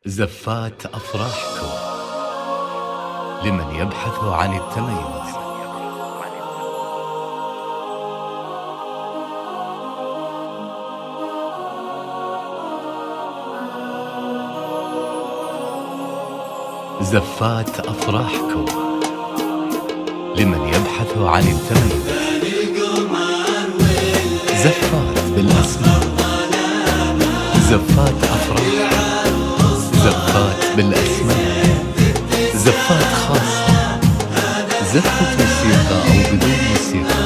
زفات أفراحكم لمن يبحث عن التميز. زفات أفراحكم لمن يبحث عن التميز. زفات بالأسماء، زفات أفراح، زفات بالأسماء، زفات خاصة، زفة موسيقى أو بدون موسيقى،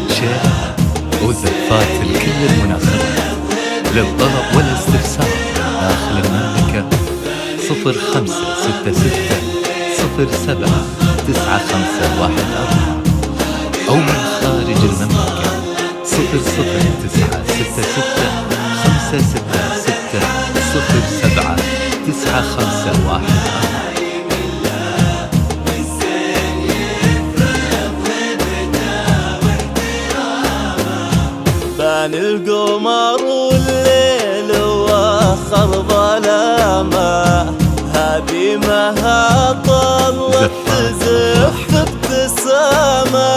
شعر وزفات لكل المناسبات. للطلب والاستفسار من داخل المملكة 0566079514 أو من خارج المملكة 0096656679514. بان القمر والليل واخر ظلامه، هذه مها طلت تزف ابتسامه.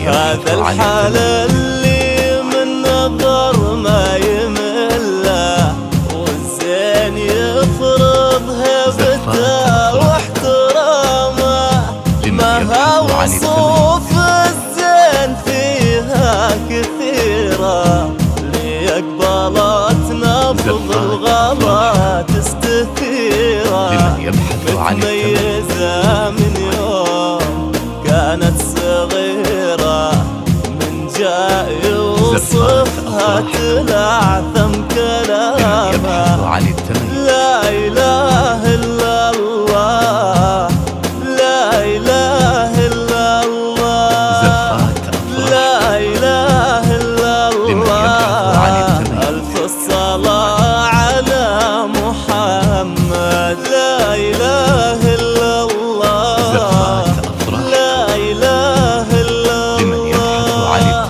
هذا الحال اللي من نظر ما يمله، والزين يفرض هيبته واحترامه. مها وصوف الزين فيها كثيرة، ليقبلت نبض الغلا تستثيرة. متميزة من يوم كانت صغيرة، من جاء يوصفها تلعثم كلامها. لا إله إلا الله، لا إله إلا الله، لا إله إلا الله. ألف الصلاة على محمد. لا إله إلا الله، لا إله إلا الله،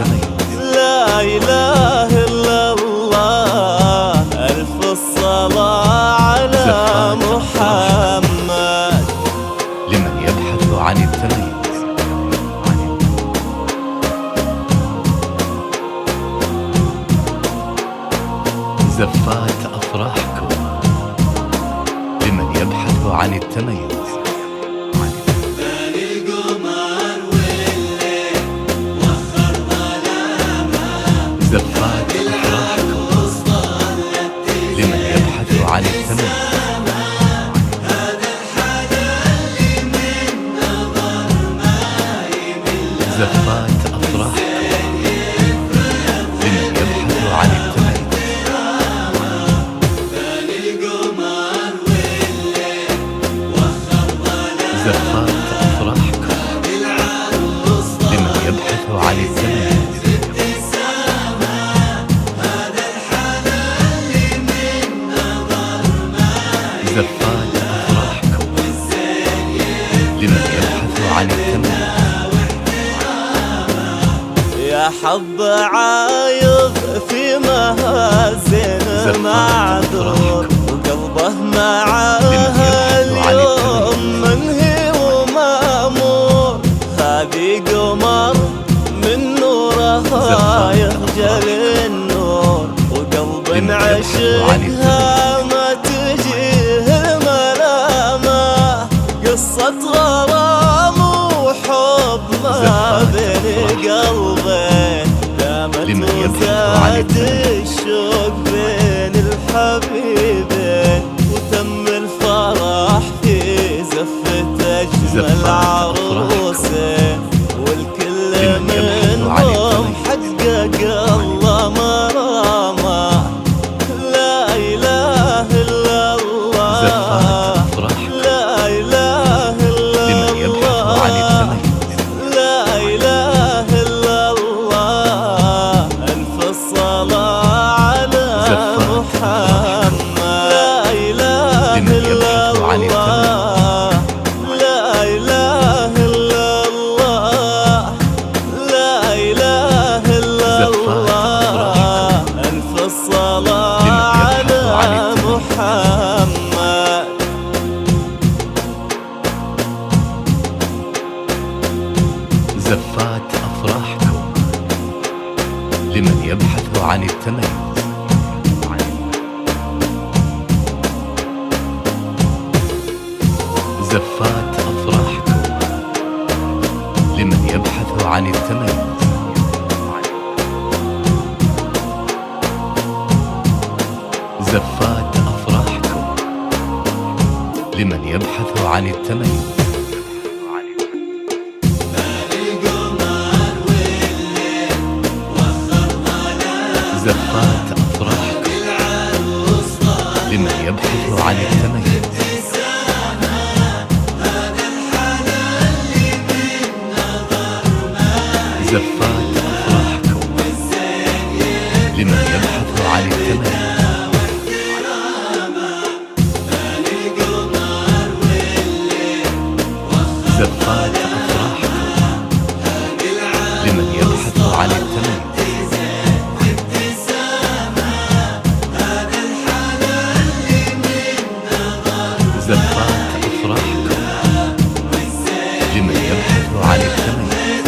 لا إله إلا الله. ألف الصلاة على محمد لمن يبحث عن التميز. زفات أفراحكم لمن يبحث عن التميز. زفات أفراحكم لمن يبحث عن التميز. زفات أفراحكم لمن يبحث عن التميز. زفات أفراحكم لمن يبحث عن التميز. زفات أفراحكم لمن يبحث عن التميز. يا حظ عايض في مهازين معذور، وقلبه معاها اليوم منهي ومامور. هذه قمر من نورها يخجل النور، وقلب عشقها ما تجيه الملامة. قصة غرام وحب ما بين قلبين، دامت وزاد الشوق بين الحبيبين. وتم الفرح في زفة أجمل عروسين، والكل منهم حقق الله مرامه. لا إله إلا الله، لا إله إلا الله، لا إله إلا الله. ألف الصلاة على محمد. لا إله إلا الله، لا إله إلا الله، لا إله إلا الله. ألف الصلاة على محمد. محمد. زفات أفراحكم لمن يبحث عن التميز. زفات أفراحكم لمن يبحث عن التميز. زفات أفراحكم لمن يبحث عن التميز. زفات أفراحكم لمن يبحث عن التميز. زفات أفراحكم لمن يبحث عن التميز. زفات أفراحكم لمن يبحث عن التميز. زفات أفراحكم لمن يبحث عن التميز.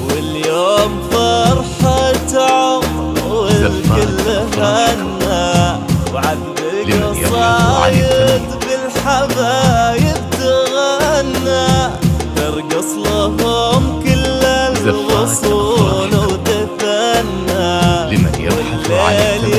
واليوم فرحة عمر والكل هنا، وعذب قصايد بالحبايب تغنى، ترقص لهم كل الغصون وتثنى. لمن يبحث عن التميز.